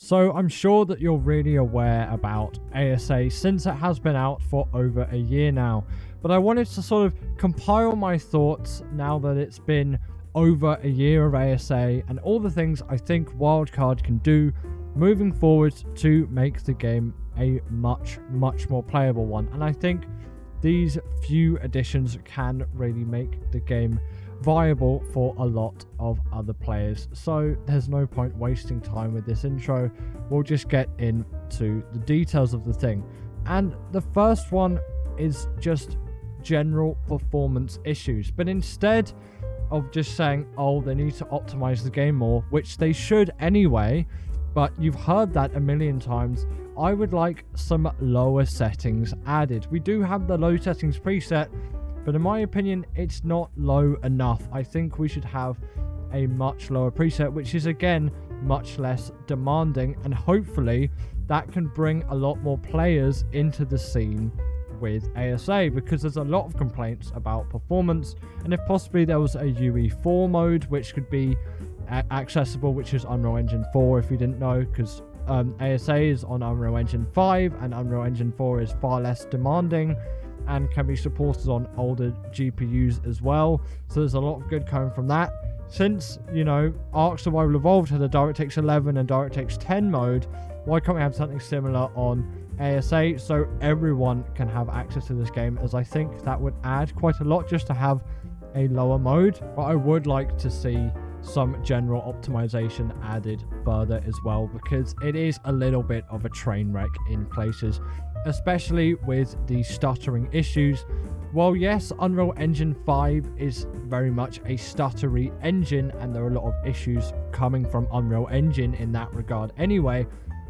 So I'm sure that you're really aware about ASA since it has been out for over a year now, but I wanted to sort of compile my thoughts now that it's been over a year of ASA and all the things I think Wildcard can do moving forward to make the game a much more playable one. And I think these few additions can really make the game viable for a lot of other players. So there's no point wasting time with this intro. We'll just get into the details of the thing. And the first one is just general performance issues. But instead of just saying, oh, they need to optimize the game more, which they should anyway, but you've heard that a million times, I would like some lower settings added. We do have the low settings preset, but in my opinion, it's not low enough. I think we should have a much lower preset, which is again much less demanding, and hopefully that can bring a lot more players into the scene with ASA, because there's a lot of complaints about performance. And if possibly there was a UE4 mode which could be accessible, which is Unreal Engine 4 if you didn't know, because ASA is on Unreal Engine 5 and Unreal Engine 4 is far less demanding and can be supported on older GPUs as well. So there's a lot of good coming from that. Since, you know, Ark Survival Evolved had a DirectX 11 and DirectX 10 mode, why can't we have something similar on ASA so everyone can have access to this game? As I think that would add quite a lot just to have a lower mode. But I would like to see some general optimization added further as well, because it is a little bit of a train wreck in places, especially with the stuttering issues. While yes, Unreal Engine 5 is very much a stuttery engine and there are a lot of issues coming from Unreal Engine in that regard anyway,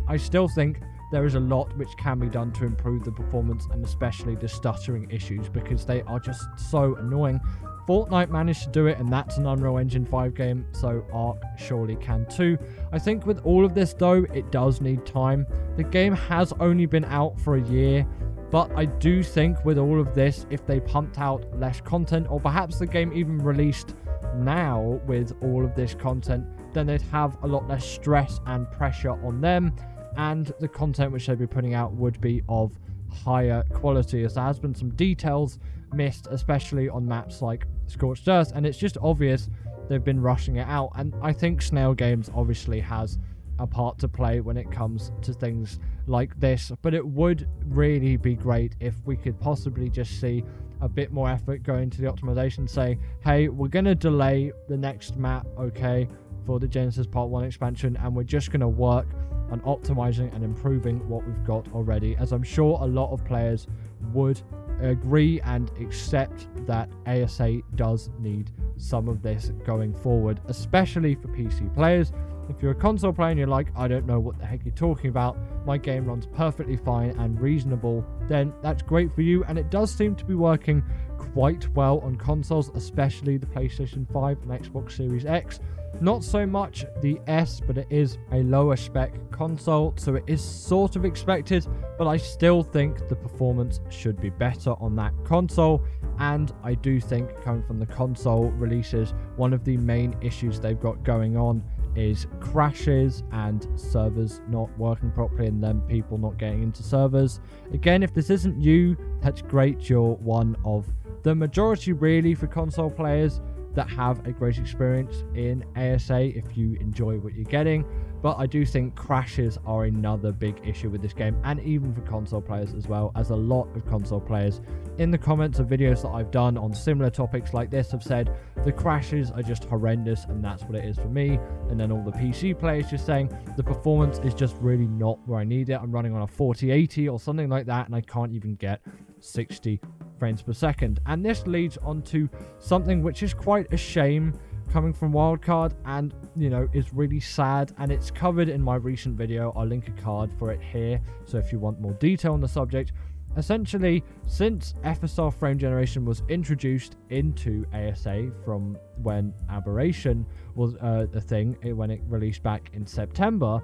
I still think there is a lot which can be done to improve the performance and especially the stuttering issues, because they are just so annoying. Fortnite managed to do it, and that's an Unreal Engine 5 game, so Ark surely can too. I think with all of this though, it does need time. The game has only been out for a year, but I do think with all of this, if they pumped out less content, or perhaps the game even released now with all of this content, then they'd have a lot less stress and pressure on them, and the content which they'd be putting out would be of higher quality, as there has been some details missed, especially on maps like Scorched Earth, and it's just obvious they've been rushing it out. And I think Snail Games obviously has a part to play when it comes to things like this, but it would really be great if we could possibly just see a bit more effort go into the optimization, say, hey, we're going to delay the next map, okay, for the Genesis Part 1 expansion, and we're just going to work on optimizing and improving what we've got already, as I'm sure a lot of players would agree and accept that ASA does need some of this going forward, especially for PC players. If you're a console player and you're like, I don't know what the heck you're talking about, my game runs perfectly fine and reasonable, then that's great for you, and it does seem to be working quite well on consoles, especially the PlayStation 5 and Xbox Series X. Not so much the S, but it is a lower spec console, so it is sort of expected, but I still think the performance should be better on that console. And I do think, coming from the console releases, one of the main issues they've got going on is crashes and servers not working properly and then people not getting into servers. Again, if this isn't you, that's great, you're one of the majority really for console players that have a great experience in ASA if you enjoy what you're getting. But I do think crashes are another big issue with this game, and even for console players as well, as a lot of console players in the comments of videos that I've done on similar topics like this have said the crashes are just horrendous and that's what it is for me. And then all the PC players just saying the performance is just really not where I need it. I'm running on a 4080 or something like that and I can't even get 60 frames per second. And this leads on to something which is quite a shame coming from Wildcard, and you know, is really sad, and it's covered in my recent video. I'll link a card for it here, so if you want more detail on the subject. Essentially, since FSR frame generation was introduced into ASA from when Aberration was a thing, when it released back in September,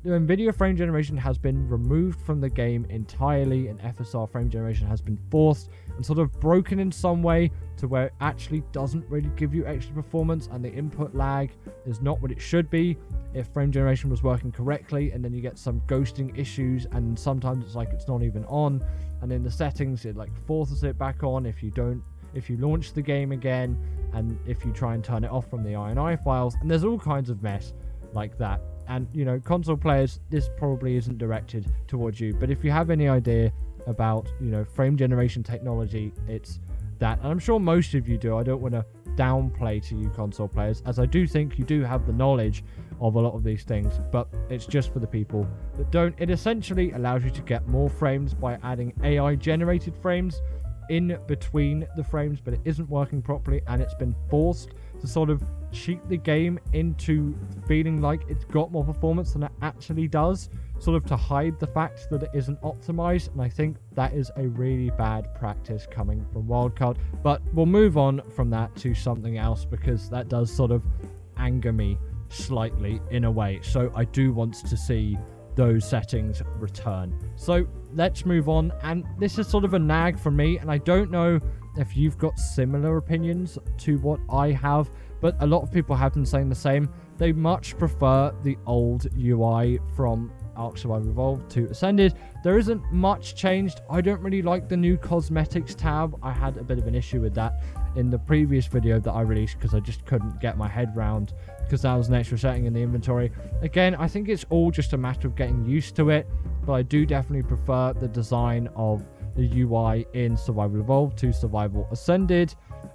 the NVIDIA frame generation has been removed from the game entirely, and FSR frame generation has been forced and sort of broken in some way to where it actually doesn't really give you extra performance, and the input lag is not what it should be if frame generation was working correctly. And then you get some ghosting issues, and sometimes it's like it's not even on, and in the settings it like forces it back on if you launch the game again, and if you try and turn it off from the INI files, and there's all kinds of mess like that. And, you know, console players, this probably isn't directed towards you, but if you have any idea about, you know, frame generation technology, it's that. And I'm sure most of you do. I don't want to downplay to you console players, as I do think you do have the knowledge of a lot of these things, but it's just for the people that don't. It essentially allows you to get more frames by adding AI generated frames in between the frames, but it isn't working properly, and it's been forced to sort of cheat the game into feeling like it's got more performance than it actually does, sort of to hide the fact that it isn't optimized. And I think that is a really bad practice coming from Wildcard. But we'll move on from that to something else, because that does sort of anger me slightly in a way. So I do want to see those settings return. So let's move on, and this is sort of a nag for me, and I don't know if you've got similar opinions to what I have, but a lot of people have been saying the same. They much prefer the old UI from Ark Survival Evolved to Ascended. There isn't much changed. I don't really like the new cosmetics tab. I had a bit of an issue with that in the previous video that I released, because I just couldn't get my head round, because that was an extra setting in the inventory. Again, I think it's all just a matter of getting used to it, but I do definitely prefer the design of the UI in Survival Evolved to Survival Ascended.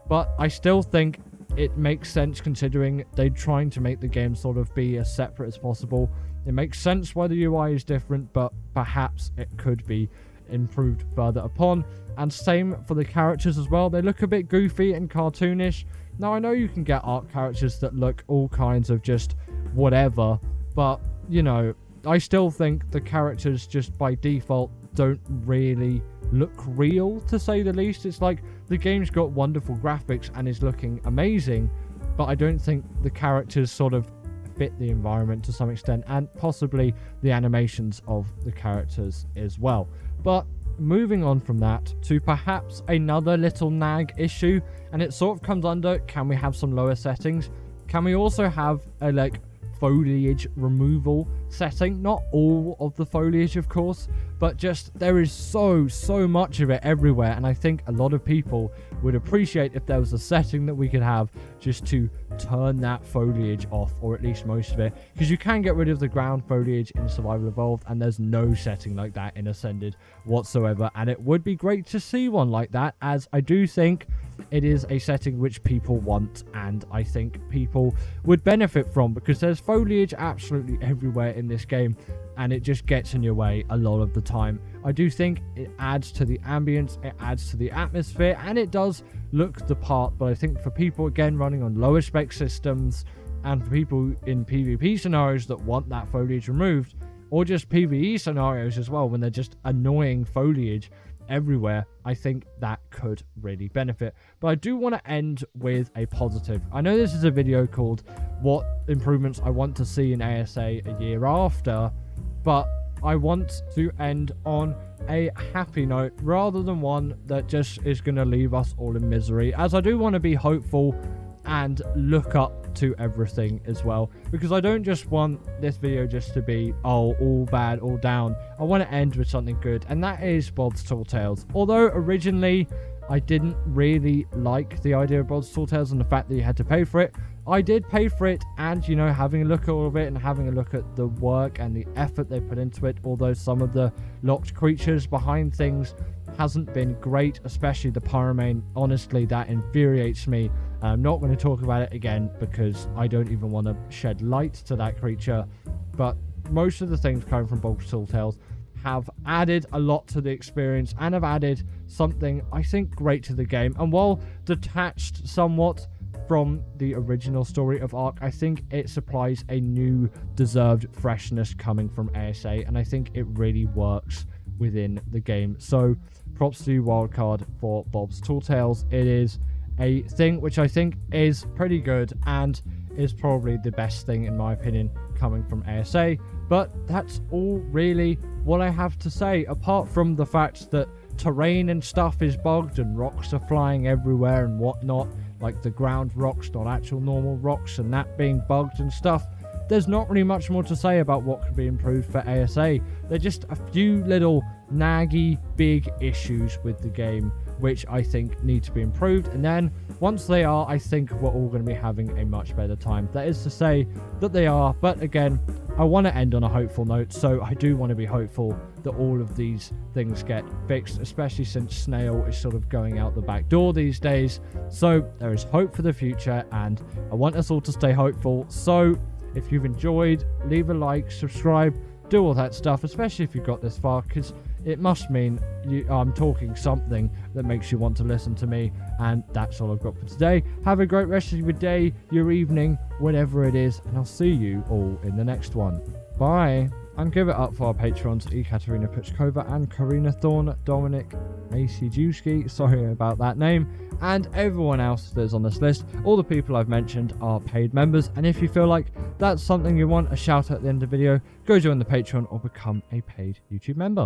But I still think it makes sense, considering they're trying to make the game sort of be as separate as possible. It makes sense why the UI is different, but perhaps it could be improved further upon. And same for the characters as well. They look a bit goofy and cartoonish. Now, I know you can get Ark characters that look all kinds of just whatever, but, you know, I still think the characters just by default don't really look real, to say the least. It's like the game's got wonderful graphics and is looking amazing, but I don't think the characters sort of fit the environment to some extent, and possibly the animations of the characters as well. But moving on from that to perhaps another little nag issue, and it sort of comes under, can we have some lower settings? Can we also have a like foliage removal setting? Not all of the foliage, of course, but just there is so much of it everywhere, and I think a lot of people would appreciate if there was a setting that we could have just to turn that foliage off, or at least most of it, because you can get rid of the ground foliage in Survival Evolved, and there's no setting like that in Ascended whatsoever, and it would be great to see one like that, as I do think it is a setting which people want, and I think people would benefit from, because there's foliage absolutely everywhere in this game, and it just gets in your way a lot of the time. I do think it adds to the ambience, it adds to the atmosphere, and it does look the part. But I think for people, again, running on lower spec systems, and for people in PvP scenarios that want that foliage removed, or just PvE scenarios as well, when they're just annoying foliage everywhere, I think that could really benefit. But I do want to end with a positive. I know this is a video called what improvements I want to see in ASA a year after, but I want to end on a happy note rather than one that just is going to leave us all in misery, as I do want to be hopeful and look up to everything as well, because I don't just want this video just to be, oh, all bad, all down. I want to end with something good, and that is Bob's Tall Tales. Although originally I didn't really like the idea of Bob's Tall Tales and the fact that you had to pay for it, I did pay for it, and, you know, having a look at all of it and having a look at the work and the effort they put into it, although some of the locked creatures behind things hasn't been great, especially the Pyromane. Honestly, that infuriates me. I'm not going to talk about it again because I don't even want to shed light to that creature, but most of the things coming from Bob's Tall Tales have added a lot to the experience and have added something, I think, great to the game. And while detached somewhat from the original story of Ark, I think it supplies a new deserved freshness coming from ASA, and I think it really works within the game. So props to Wildcard for Bob's Tall Tales. It is a thing which I think is pretty good and is probably the best thing, in my opinion, coming from ASA. But that's all really what I have to say, apart from the fact that terrain and stuff is bugged and rocks are flying everywhere and whatnot, like the ground rocks, not actual normal rocks, and that being bugged and stuff. There's not really much more to say about what could be improved for ASA. They're just a few little naggy big issues with the game which I think need to be improved, and then once they are, I think we're all going to be having a much better time. That is to say that they are, but again, I want to end on a hopeful note, so I do want to be hopeful that all of these things get fixed, especially since Snail is sort of going out the back door these days. So there is hope for the future, and I want us all to stay hopeful. So if you've enjoyed, leave a like, subscribe, do all that stuff, especially if you've got this far, because it must mean I'm talking something that makes you want to listen to me. And that's all I've got for today. Have a great rest of your day, your evening, whatever it is, and I'll see you all in the next one. Bye. And give it up for our patrons, Ekaterina Puchkova and Karina Thorne, Dominic Acjuski, sorry about that name, and everyone else that's on this list. All the people I've mentioned are paid members, and if you feel like that's something you want a shout out at the end of the video, go join the Patreon or become a paid YouTube member.